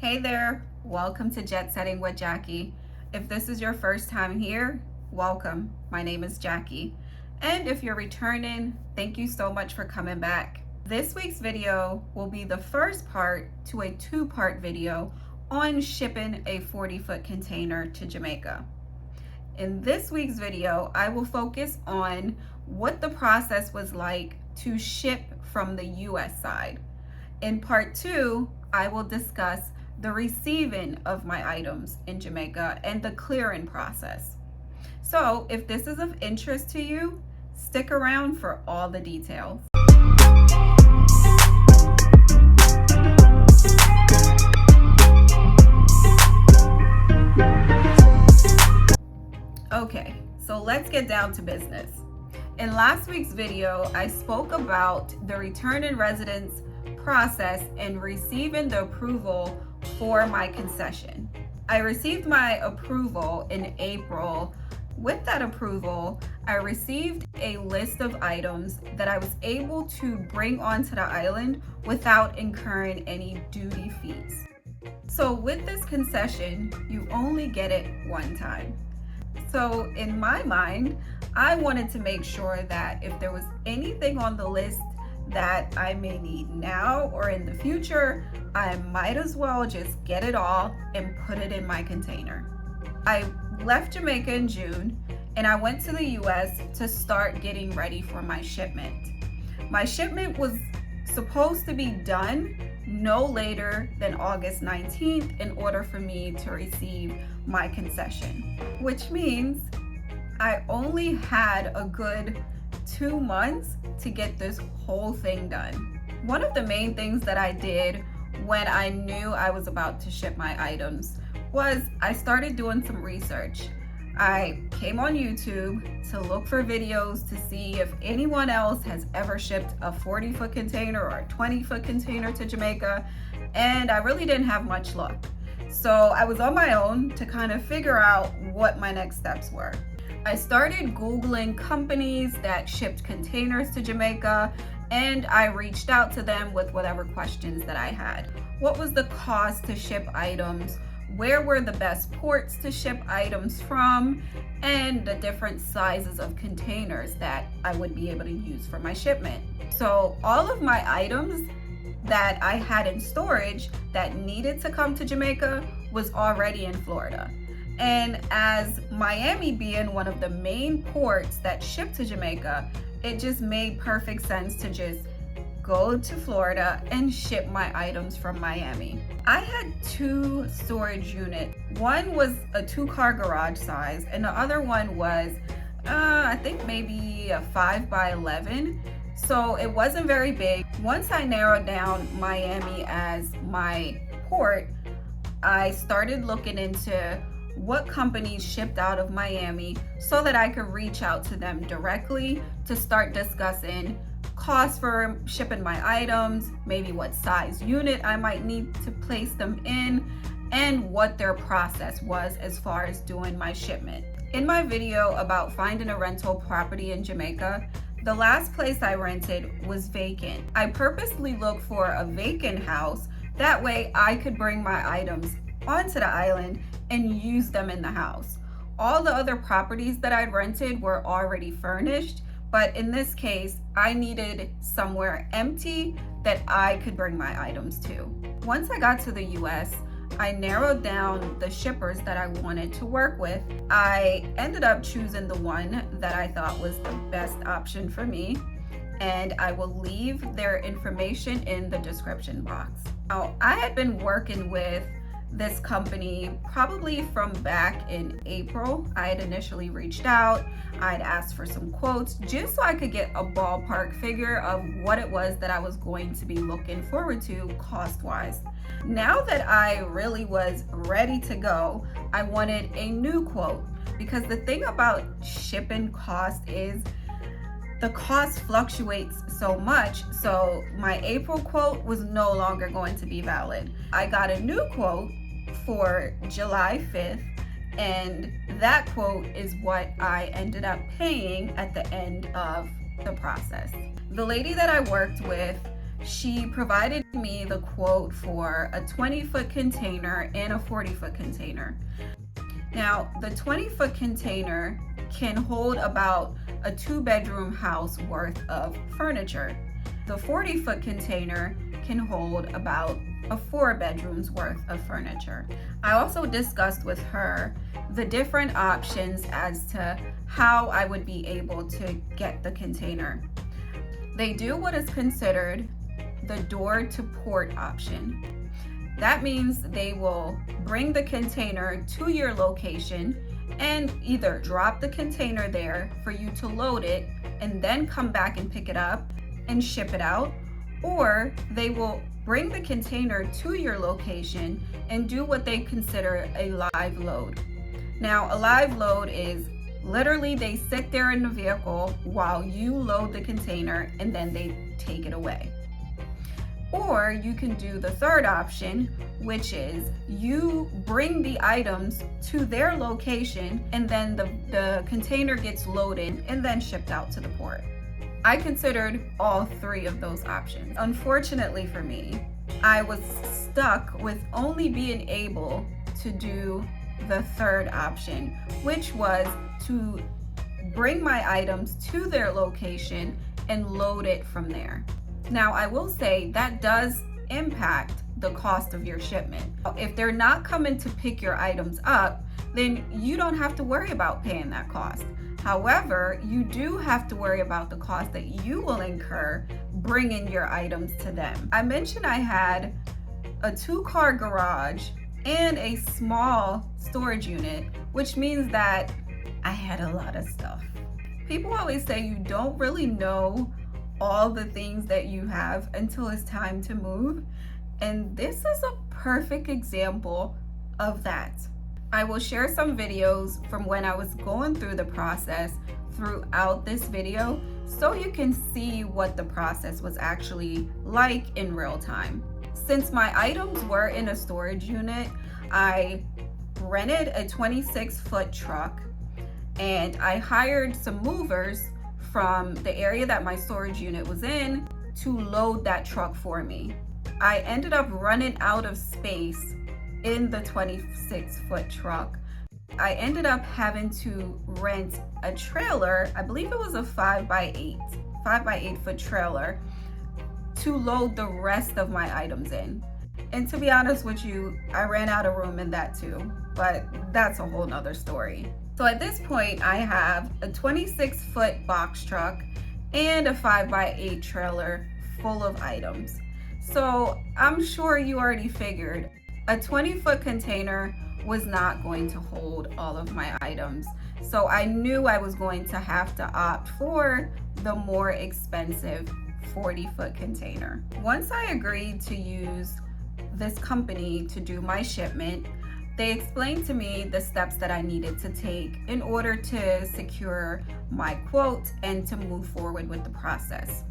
Hey there, welcome to Jet Setting with Jackie. If this is your first time here, welcome. My name is Jackie. And if you're returning, thank you so much for coming back. This week's video will be the first part to a two-part video on shipping a 40-foot container to Jamaica. In this week's video, I will focus on what the process was like to ship from the US side. In part two, I will discuss the receiving of my items in Jamaica and the clearing process. So if this is of interest to you, stick around for all the details. Okay, so let's get down to business. In last week's video, I spoke about the return in residence process and receiving the approval for my concession. I received my approval in April. With that approval, I received a list of items that I was able to bring onto the island without incurring any duty fees. So with this concession, you only get it one time. So in my mind, I wanted to make sure that if there was anything on the list that I may need now or in the future, I might as well just get it all and put it in my container. I left Jamaica in June and I went to the US to start getting ready for my shipment. My shipment was supposed to be done no later than August 19th in order for me to receive my concession, which means I only had a good 2 months to get this whole thing done. One of the main things that I did when I knew I was about to ship my items was I started doing some research. I came on YouTube to look for videos to see if anyone else has ever shipped a 40-foot container or a 20-foot container to Jamaica, and I really didn't have much luck. So I was on my own to kind of figure out what my next steps were. I started Googling companies that shipped containers to Jamaica, and I reached out to them with whatever questions that I had. What was the cost to ship items? Where were the best ports to ship items from? And the different sizes of containers that I would be able to use for my shipment. So all of my items that I had in storage that needed to come to Jamaica was already in Florida. And as Miami being one of the main ports that ship to Jamaica, it just made perfect sense to just go to Florida and ship my items from Miami. I had 2 storage units. One was a 2-car garage size, and the other one was, I think maybe a 5x11. So it wasn't very big. Once I narrowed down Miami as my port, I started looking into what companies shipped out of Miami so that I could reach out to them directly to start discussing costs for shipping my items, maybe what size unit I might need to place them in, and what their process was as far as doing my shipment. In my video about finding a rental property in Jamaica, the last place I rented was vacant. I purposely looked for a vacant house, that way I could bring my items onto the island and use them in the house. All the other properties that I'd rented were already furnished, but in this case, I needed somewhere empty that I could bring my items to. Once I got to the US, I narrowed down the shippers that I wanted to work with. I ended up choosing the one that I thought was the best option for me, and I will leave their information in the description box. Now, I had been working with this company probably from back in April. I had initially reached out. I'd asked for some quotes just so I could get a ballpark figure of what it was that I was going to be looking forward to cost-wise. Now that I really was ready to go, I wanted a new quote, because the thing about shipping cost is the cost fluctuates so much, so my April quote was no longer going to be valid. I got a new quote for July 5th, and that quote is what I ended up paying at the end of the process. The lady that I worked with, She provided me the quote for a 20-foot container and a 40-foot container. Now, the 20-foot container can hold about a 2-bedroom house worth of furniture. The 40-foot container can hold about a 4 bedrooms worth of furniture. I also discussed with her the different options as to how I would be able to get the container. They do what is considered the door to port option. That means they will bring the container to your location and either drop the container there for you to load it and then come back and pick it up and ship it out, or they will bring the container to your location and do what they consider a live load. Now, a live load is literally they sit there in the vehicle while you load the container and then they take it away. Or you can do the third option, which is you bring the items to their location and then the container gets loaded and then shipped out to the port. I considered all 3 of those options. Unfortunately for me, I was stuck with only being able to do the third option, which was to bring my items to their location and load it from there. Now, I will say that does impact the cost of your shipment. If they're not coming to pick your items up, then you don't have to worry about paying that cost. However, you do have to worry about the cost that you will incur bringing your items to them. I mentioned I had a 2-car garage and a small storage unit, which means that I had a lot of stuff. People always say you don't really know all the things that you have until it's time to move, and this is a perfect example of that. I will share some videos from when I was going through the process throughout this video so you can see what the process was actually like in real time. Since my items were in a storage unit, I rented a 26-foot truck and I hired some movers from the area that my storage unit was in to load that truck for me. I ended up running out of space in the 26-foot truck. I ended up having to rent a trailer. I believe it was a 5x8 foot trailer to load the rest of my items in. And to be honest with you, I ran out of room in that too, but that's a whole nother story. So at this point, I have a 26-foot box truck and a 5x8 trailer full of items. So I'm sure you already figured a 20-foot container was not going to hold all of my items. So I knew I was going to have to opt for the more expensive 40-foot container. Once I agreed to use this company to do my shipment, they explained to me the steps that I needed to take in order to secure my quote and to move forward with the process.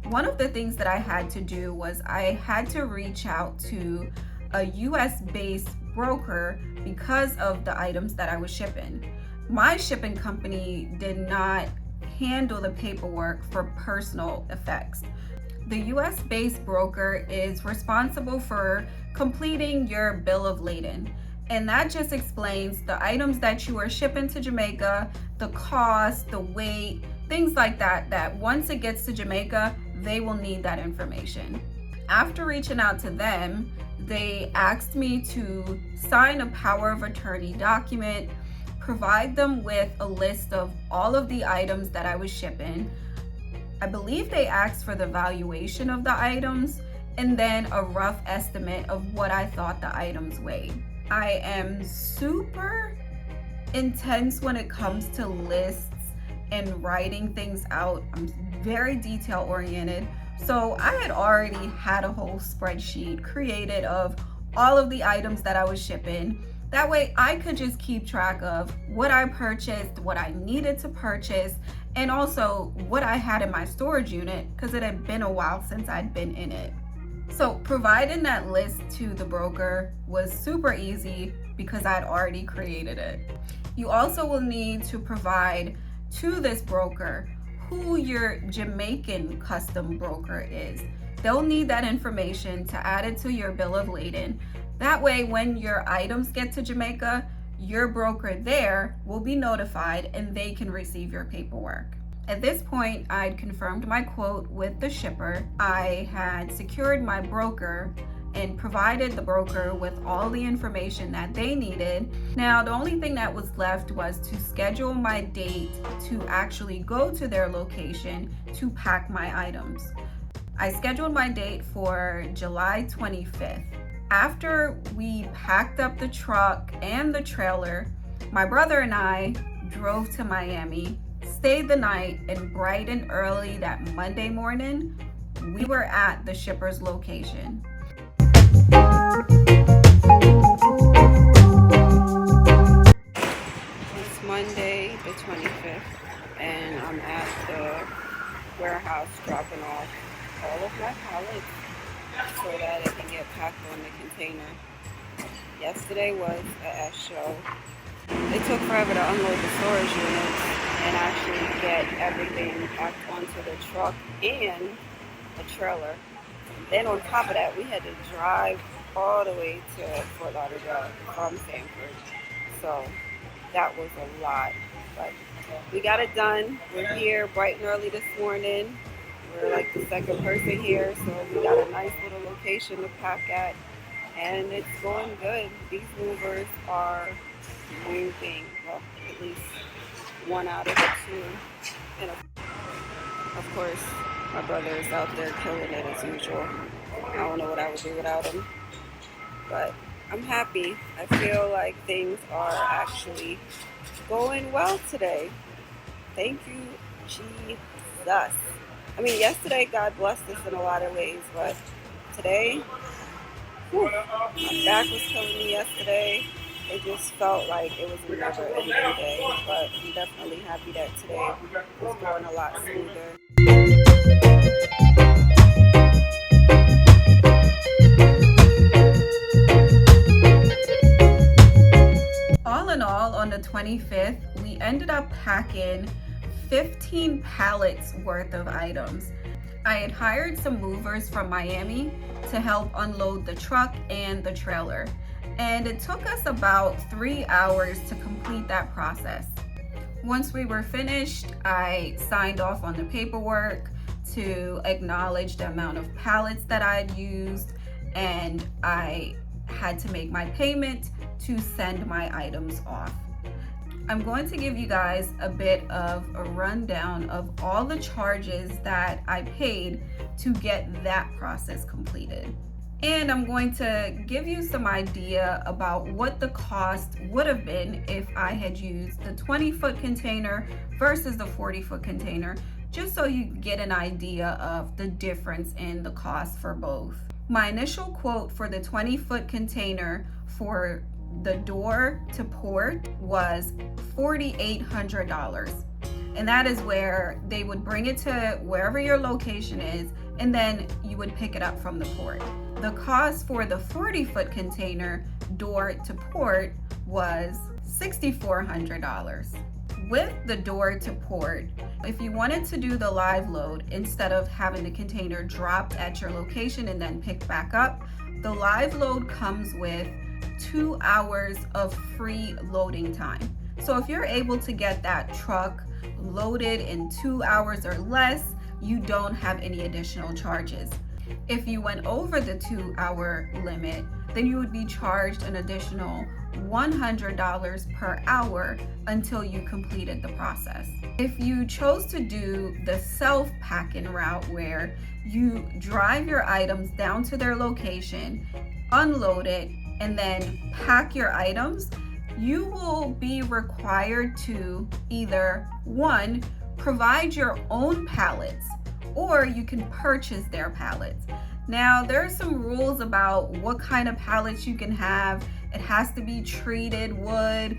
One of the things that I had to do was I had to reach out to a US-based broker because of the items that I was shipping. My shipping company did not handle the paperwork for personal effects. The US-based broker is responsible for completing your bill of lading. And that just explains the items that you are shipping to Jamaica, the cost, the weight, things like that, that once it gets to Jamaica, they will need that information. After reaching out to them, they asked me to sign a power of attorney document, provide them with a list of all of the items that I was shipping. I believe they asked for the valuation of the items and then a rough estimate of what I thought the items weighed. I am super intense when it comes to lists and writing things out. I'm very detail oriented. So I had already had a whole spreadsheet created of all of the items that I was shipping. That way I could just keep track of what I purchased, what I needed to purchase, and also what I had in my storage unit because it had been a while since I'd been in it. So providing that list to the broker was super easy because I'd already created it. You also will need to provide to this broker who your Jamaican custom broker is. They'll need that information to add it to your bill of lading. That way, when your items get to Jamaica, your broker there will be notified and they can receive your paperwork. At this point, I'd confirmed my quote with the shipper. I had secured my broker and provided the broker with all the information that they needed. Now, the only thing that was left was to schedule my date to actually go to their location to pack my items. I scheduled my date for July 25th. After we packed up the truck and the trailer, my brother and I drove to Miami, stayed the night, and bright and early that Monday morning, we were at the shipper's location. It's Monday the 25th, and I'm at the warehouse dropping off all of my pallets so that it can get packed on the container. Yesterday was a S show. It took forever to unload the storage units and actually get everything packed onto the truck and a trailer. Then on top of that, we had to drive all the way to Fort Lauderdale from Sanford. So that was a lot, but we got it done. We're here bright and early this morning. We're like the second person here, so we got a nice little location to pack at, and it's going good. These movers are moving, well, at least one out of the two. And of course, my brother is out there killing it as usual. I don't know what I would do without him, but I'm happy. I feel like things are actually going well today. Thank you, Jesus. I mean, yesterday God blessed us in a lot of ways, but today, my back was killing me yesterday. It just felt like it was a never-ending day, but I'm definitely happy that today was going a lot smoother. All in all, on the 25th, we ended up packing 15 pallets worth of items. I had hired some movers from Miami to help unload the truck and the trailer, and it took us about 3 hours to complete that process. Once we were finished, I signed off on the paperwork to acknowledge the amount of pallets that I'd used, and I had to make my payment to send my items off. I'm going to give you guys a bit of a rundown of all the charges that I paid to get that process completed. And I'm going to give you some idea about what the cost would have been if I had used the 20-foot container versus the 40-foot container, just so you get an idea of the difference in the cost for both. My initial quote for the 20-foot container for the door to port was $4,800, and that is where they would bring it to wherever your location is, and then you would pick it up from the port. The cost for the 40-foot container door to port was $6,400. With the door to port, if you wanted to do the live load instead of having the container dropped at your location and then picked back up, the live load comes with 2 hours of free loading time. So if you're able to get that truck loaded in 2 hours or less, you don't have any additional charges. If you went over the 2-hour limit, then you would be charged an additional $100 per hour until you completed the process. If you chose to do the self-packing route where you drive your items down to their location, unload it, and then pack your items, you will be required to either, one, provide your own pallets, or you can purchase their pallets. Now, there are some rules about what kind of pallets you can have. It has to be treated wood.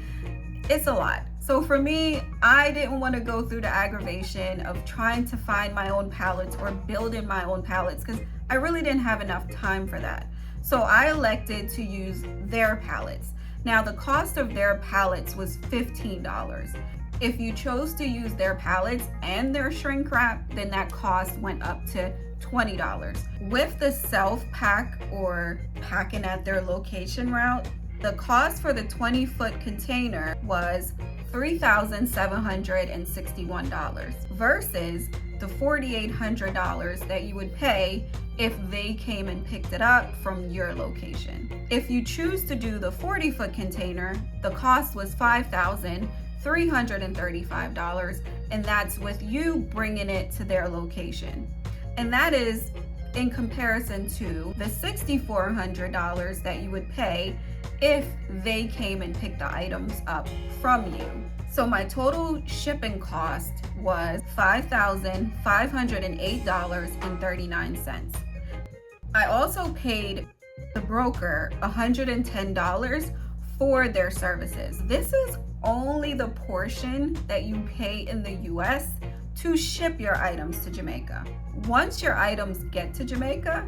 It's a lot. So for me, I didn't want to go through the aggravation of trying to find my own pallets or building my own pallets because I really didn't have enough time for that. So I elected to use their pallets. Now, the cost of their pallets was $15. If you chose to use their pallets and their shrink wrap, then that cost went up to $20. With the self-pack or packing at their location route, the cost for the 20-foot container was $3,761 versus the $4,800 that you would pay if they came and picked it up from your location. If you choose to do the 40-foot container, the cost was $5,335, and that's with you bringing it to their location. And that is in comparison to the $6,400 that you would pay if they came and picked the items up from you. So my total shipping cost was $5,508.39. I also paid the broker $110 for their services. This is only the portion that you pay in the US to ship your items to Jamaica. Once your items get to Jamaica,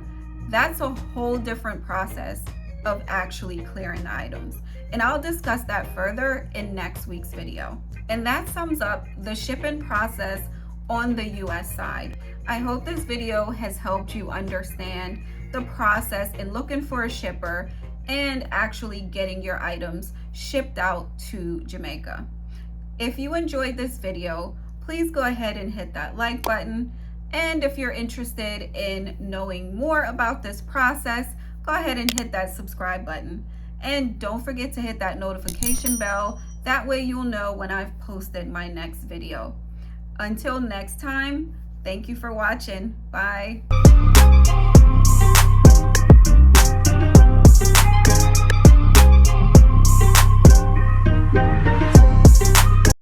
that's a whole different process of actually clearing the items. And I'll discuss that further in next week's video. And that sums up the shipping process on the US side. I hope this video has helped you understand the process in looking for a shipper and actually getting your items shipped out to Jamaica. If you enjoyed this video, please go ahead and hit that like button. And if you're interested in knowing more about this process, go ahead and hit that subscribe button. And don't forget to hit that notification bell. That way you'll know when I've posted my next video. Until next time, thank you for watching. Bye.